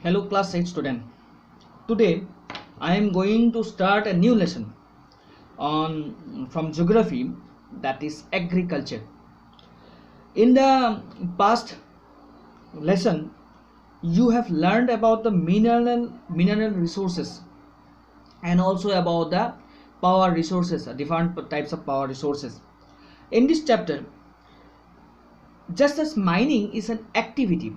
Hello class 8 student. Today I am going to start a new lesson on from geography, that is agriculture. In the past lesson you have learned about the mineral resources and also about the power resources, different types of power resources. In this chapter, just as mining is an activity,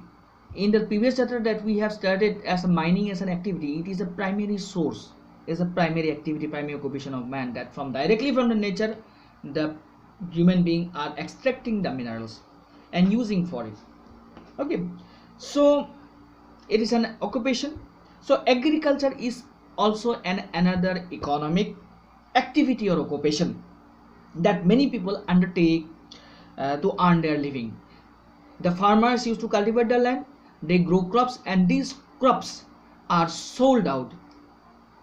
in the previous chapter that we have started as a mining as an activity, it is a primary source, is a primary activity, primary occupation of man, that from directly from the nature the human being are extracting the minerals and using for it. Okay, so it is an occupation. So agriculture is also another economic activity or occupation that many people undertake to earn their living. The farmers used to cultivate the land, they grow crops, and these crops are sold out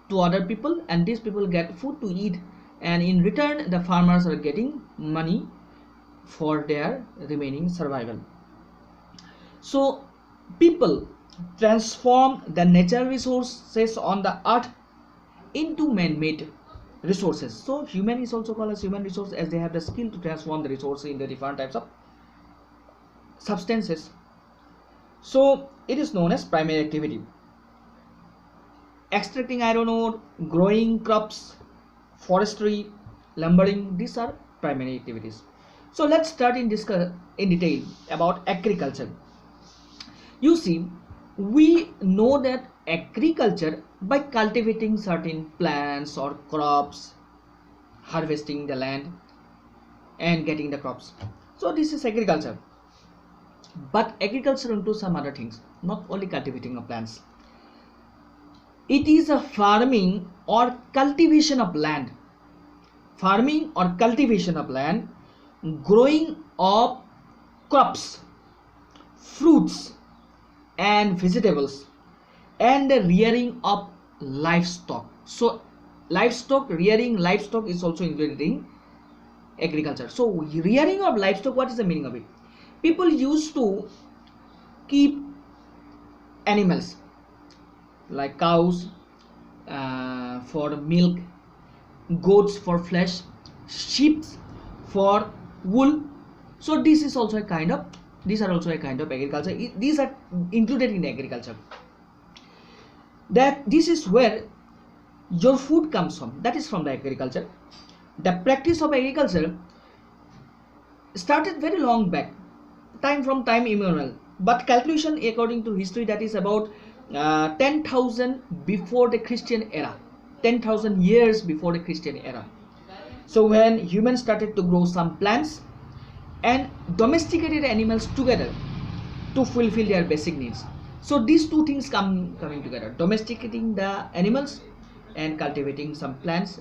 to other people, and these people get food to eat, and in return the farmers are getting money for their remaining survival. So people transform the natural resources on the earth into man-made resources. So human is also called as human resource, as they have the skill to transform the resources into different types of substances. So it is known as primary activity. Extracting iron ore, growing crops, forestry, lumbering, these are primary activities. So let's start in detail about agriculture. You see, we know that agriculture, by cultivating certain plants or crops, harvesting the land and getting the crops. So this is agriculture. But agriculture into some other things, not only cultivating of plants. It is a farming or cultivation of land. Farming or cultivation of land, growing of crops, fruits and vegetables, and the rearing of livestock. So rearing livestock is also included in agriculture. So rearing of livestock, what is the meaning of it? People used to keep animals like cows for milk, goats for flesh, sheep for wool. So this is also a kind of, these are also a kind of agriculture. These are included in agriculture. That this is where your food comes from, that is from the agriculture. The practice of agriculture started very long back, from time immemorial, but calculation according to history, that is about 10,000 before the Christian era, 10,000 years before the Christian era. So when humans started to grow some plants and domesticated animals together to fulfill their basic needs. So these two things coming together, domesticating the animals and cultivating some plants,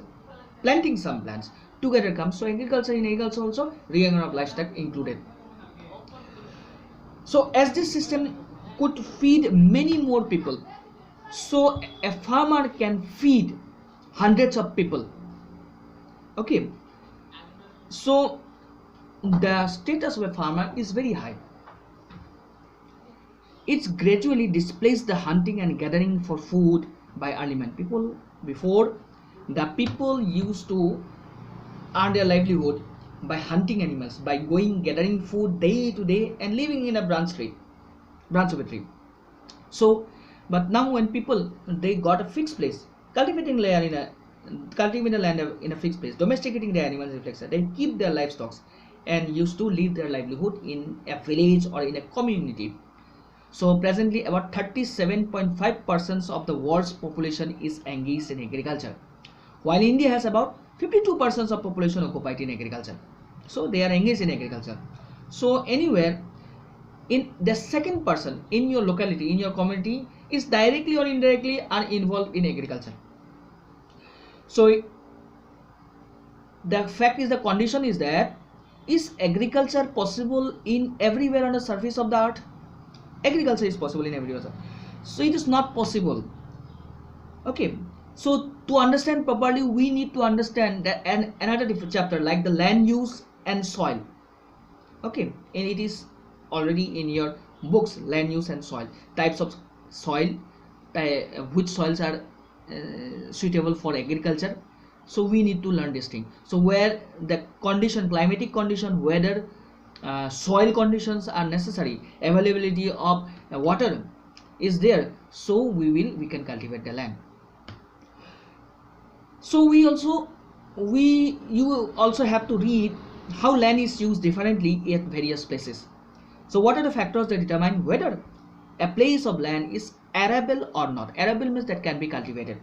planting some plants, together comes. So agriculture, in agriculture also rearing of livestock included. So as this system could feed many more people, so a farmer can feed hundreds of people. Okay, so the status of a farmer is very high. It's gradually displaced the hunting and gathering for food by early man. People before, the people used to earn their livelihood by hunting animals, by going gathering food day to day and living in a branch of a tree. So but now when people, they got a fixed place, cultivating land in a fixed place, domesticating their animals, they keep their livestock and used to live their livelihood in a village or in a community. So presently about 37.5% of the world's population is engaged in agriculture, while India has about 52% of population occupied in agriculture. So they are engaged in agriculture. So anywhere in the second person in your locality, in your community, is directly or indirectly are involved in agriculture. So the fact is, the condition is that, is agriculture possible in everywhere on the surface of the earth? Agriculture is possible in everywhere. So it is not possible. Okay, so to understand properly, we need to understand that another different chapter like the land use and soil. Okay, and it is already in your books, land use and soil, types of soil, which soils are suitable for agriculture. So we need to learn this thing. So where the condition, climatic condition, weather, soil conditions are necessary, availability of water is there, so we can cultivate the land. So you also have to read how land is used differently at various places. So what are the factors that determine whether a place of land is arable or not? Arable means that can be cultivated.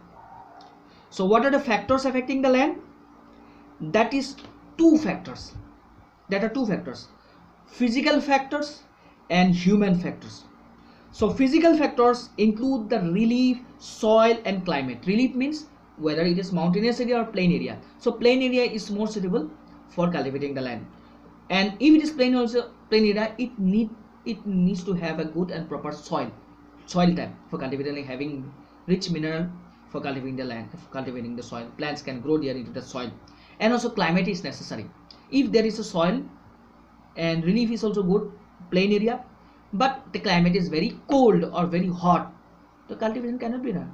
So what are the factors affecting the land? That is two factors. Physical factors and human factors. So physical factors include the relief, soil and climate. Relief means whether it is mountainous area or plain area. So plain area is more suitable for cultivating the land, and if it is plain area, it needs to have a good and proper soil type for cultivating, having rich mineral for cultivating the land, for cultivating the soil. Plants can grow there into the soil, and also climate is necessary. If there is a soil, and relief is also good, plain area, but the climate is very cold or very hot, the cultivation cannot be done.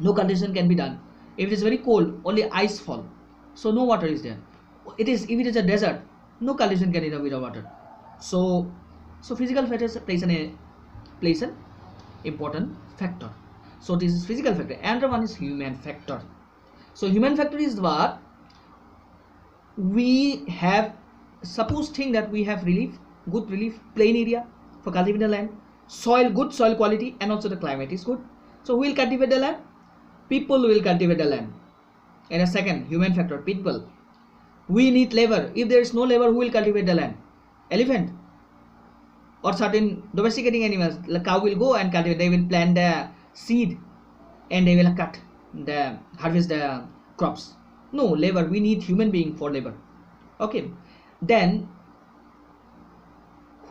No cultivation can be done. If it is very cold, only ice fall, so no water is there. If it is a desert, no cultivation can be done without water. So physical factors plays an important factor. So this is physical factor. Another one is human factor. So human factor is what we have. Suppose think that we have relief, good relief, plain area for cultivating the land, soil, good soil quality, and also the climate is good. So we will cultivate the land. People will cultivate the land. And a second human factor, people. We need labor. If there is no labor, who will cultivate the land? Elephant or certain domesticating animals. The cow will go and cultivate. They will plant the seed and they will harvest the crops. No labor. We need human being for labor. Okay. Then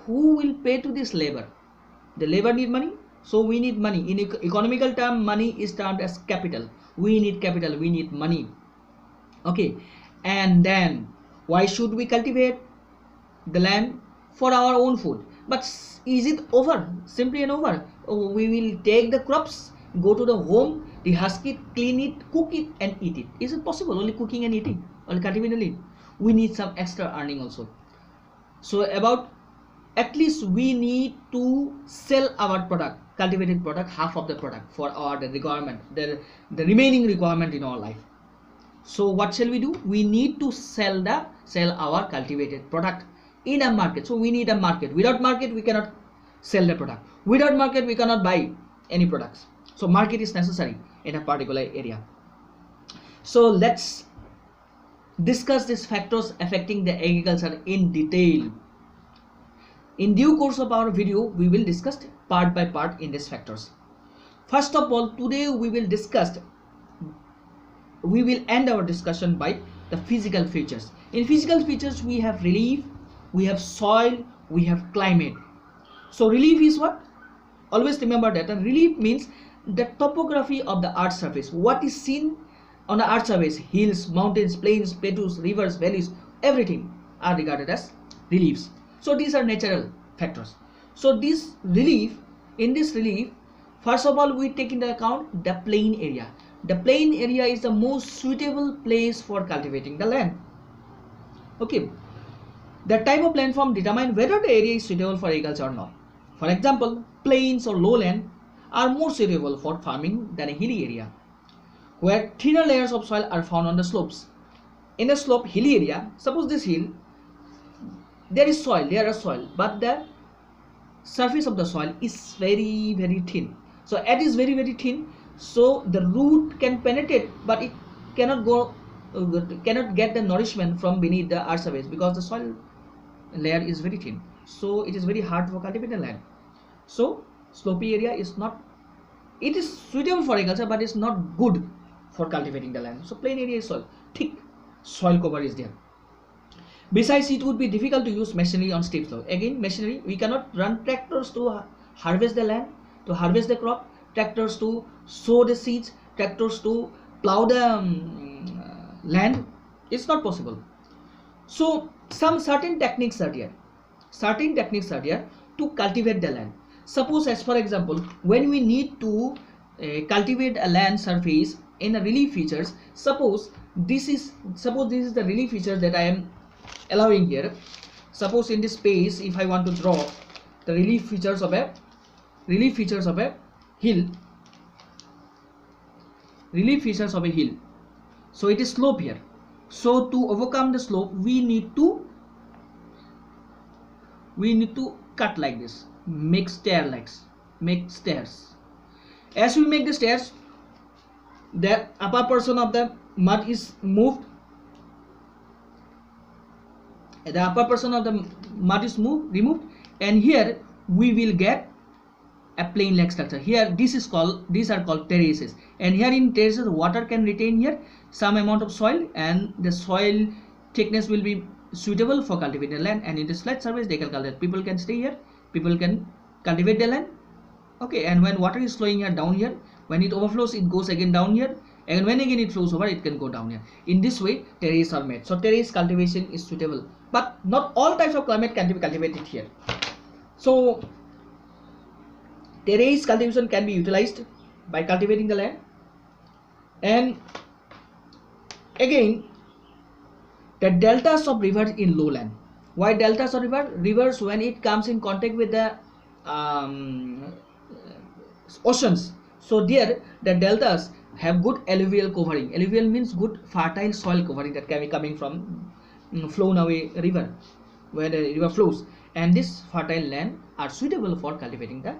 who will pay to this labor? The labor need money. So we need money. In economical term, money is termed as capital. We need capital. We need money. Okay. And then why should we cultivate the land? For our own food. But is it over? Simply and over. We will take the crops, go to the home, dehusk it, clean it, cook it and eat it. Is it possible? Only cooking and eating, only cultivating? We need some extra earning also. So at least we need to sell our product, cultivated product, half of the product for the requirement, the remaining requirement in our life. So what shall we do? We need to sell our cultivated product in a market. So we need a market. Without market, we cannot sell the product. Without market, we cannot buy any products. So market is necessary in a particular area. So let's discuss these factors affecting the agriculture in detail. In due course of our video, we will discuss part by part in these factors. First of all, today we will end our discussion by the physical features. In physical features, we have relief, we have soil, we have climate. So relief is what? Always remember that relief means the topography of the earth's surface. What is seen on the earth's surface, hills, mountains, plains, plateaus, rivers, valleys, everything are regarded as reliefs. So these are natural factors. So in this relief, first of all, we take into account the plain area. The plain area is the most suitable place for cultivating the land. Okay. The type of landform determine whether the area is suitable for agriculture or not. For example, plains or lowland are more suitable for farming than a hilly area, where thinner layers of soil are found on the slopes. In a slope hilly area, suppose this hill, there is soil, but the surface of the soil is very, very thin. So it is very, very thin. So the root can penetrate, but it cannot get the nourishment from beneath the earth surface because the soil layer is very thin. So it is very hard for cultivating land. So slopy area is not, it is suitable for agriculture, but it's not good for cultivating the land. So plain area is soil, thick soil cover is there. Besides, it would be difficult to use machinery on steep slope. Again, machinery, we cannot run tractors to harvest the land, to harvest the crop, tractors to sow the seeds, tractors to plow the land. It's not possible. So some certain techniques are there to cultivate the land. Suppose, as for example, when we need to cultivate a land surface in a relief features, suppose this is the relief feature that I am allowing here. Suppose in this space, if I want to draw the relief features of a hill, so it is slope here. So to overcome the slope, we need to cut like this, make stairs. As we make the stairs, the upper portion of the mud is moved. Removed, and here we will get a plain like structure. Here these are called terraces, and here in terraces water can retain here some amount of soil, and the soil thickness will be suitable for cultivating land. And in this flat surface they can cultivate. People can stay here, people can cultivate the land. Okay, and when water is flowing here down here, when it overflows it goes again down here, and when again it flows over, it can go down here. In this way terraces are made. So terrace cultivation is suitable, but not all types of climate can be cultivated here. So terrace cultivation can be utilized by cultivating the land. And again, the deltas of rivers in lowland. Why deltas of rivers? When it comes in contact with the oceans, so there the deltas have good alluvial covering. Alluvial means good fertile soil covering that can be coming from flown away river, where the river flows, and this fertile land are suitable for cultivating the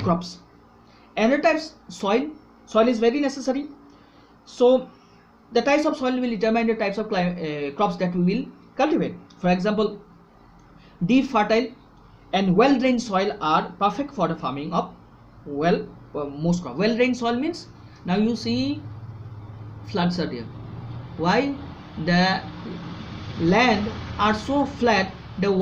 crops. Another types soil is very necessary. So the types of soil will determine the types of crops that we will cultivate. For example, deep, fertile and well drained soil are perfect for the farming of most crops. Well drained soil means, now you see floods are there. Why? The land are so flat, the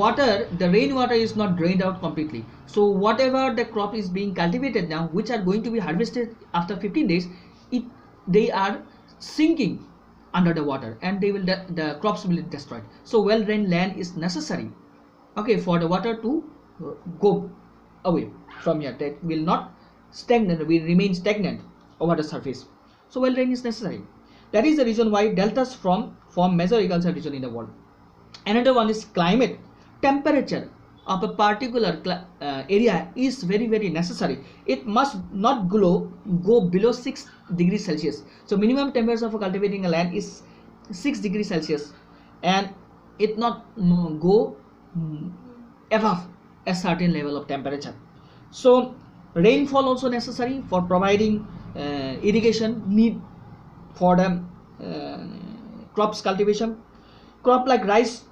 rainwater is not drained out completely. So whatever the crop is being cultivated now, which are going to be harvested after 15 days, they are sinking under the water, and the crops will be destroyed. So well drained land is necessary, okay, for the water to go away from here. That will not stagnant, will remain stagnant over the surface. So well drained is necessary. That is the reason why deltas form major agricultural region in the world. Another one is climate. Temperature of a particular area is very necessary. It must not go below 6 degrees Celsius. So minimum temperature for cultivating a land is 6 degrees Celsius, and it not go above a certain level of temperature. So rainfall also necessary for providing irrigation need for the crops cultivation. Crop like rice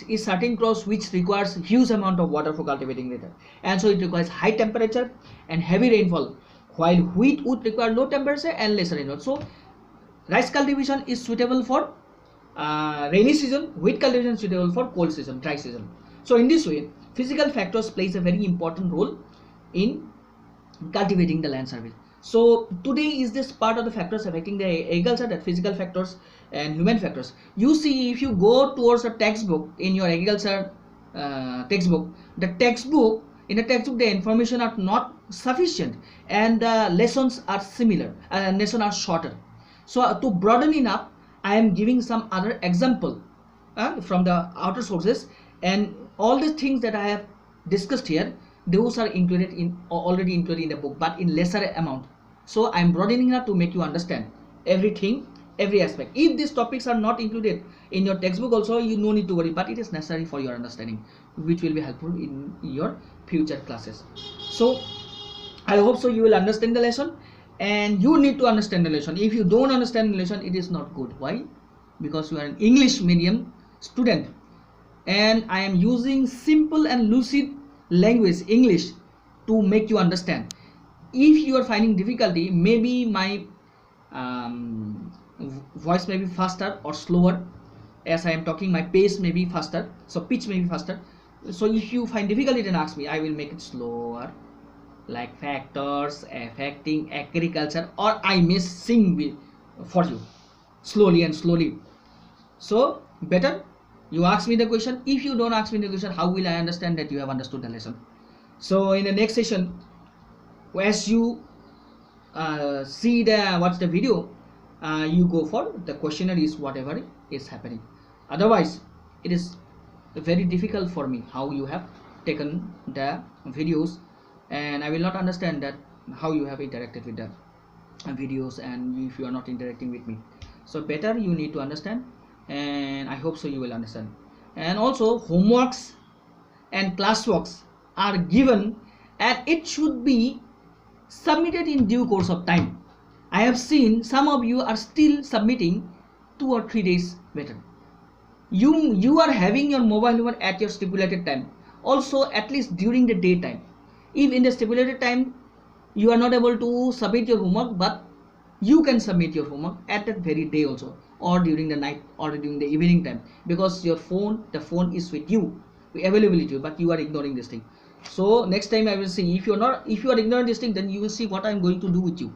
is certain crops which requires huge amount of water for cultivating later, and so it requires high temperature and heavy rainfall, while wheat would require low temperature and lesser rainfall. So rice cultivation is suitable for rainy season, wheat cultivation is suitable for cold season, dry season. So in this way, physical factors plays a very important role in cultivating the land surface. So today is this part of the factors affecting the agriculture, that physical factors and human factors. You see, if you go towards a textbook in your agriculture textbook, in the textbook the information are not sufficient, and the lessons are similar, lessons are shorter. So to broaden enough, I am giving some other example from the outer sources, and all the things that I have discussed here, those are already included in the book, but in lesser amount. So I am broadening enough to make you understand everything, every aspect. If these topics are not included in your textbook also, you no need to worry, but it is necessary for your understanding, which will be helpful in your future classes. So I hope so you will understand the lesson, and you need to understand the lesson. If you don't understand the lesson, it is not good. Why? Because you are an English medium student, and I am using simple and lucid language, English, to make you understand. If you are finding difficulty, maybe my voice may be faster or slower. As I am talking, my pace may be faster, so pitch may be faster. So if you find difficulty, then ask me. I will make it slower, like factors affecting agriculture, or I may sing for you slowly and slowly. So better you ask me the question. If you don't ask me the question, how will I understand that you have understood the lesson? So in the next session, as you see the watch the video, you go for the questionnaires, whatever is happening. Otherwise it is very difficult for me how you have taken the videos, and I will not understand that how you have interacted with the videos, and if you are not interacting with me. So better you need to understand, and I hope so you will understand. And also homeworks and classworks are given, and it should be submitted in due course of time. I have seen some of you are still submitting 2 or 3 days later. You are having your mobile number at your stipulated time, also at least during the daytime. If in the stipulated time you are not able to submit your homework, but you can submit your homework at that very day also, or during the night, or during the evening time, because your phone, the phone is with you, available with you, but you are ignoring this thing. So next time I will see, if you are ignoring this thing, then you will see what I am going to do with you.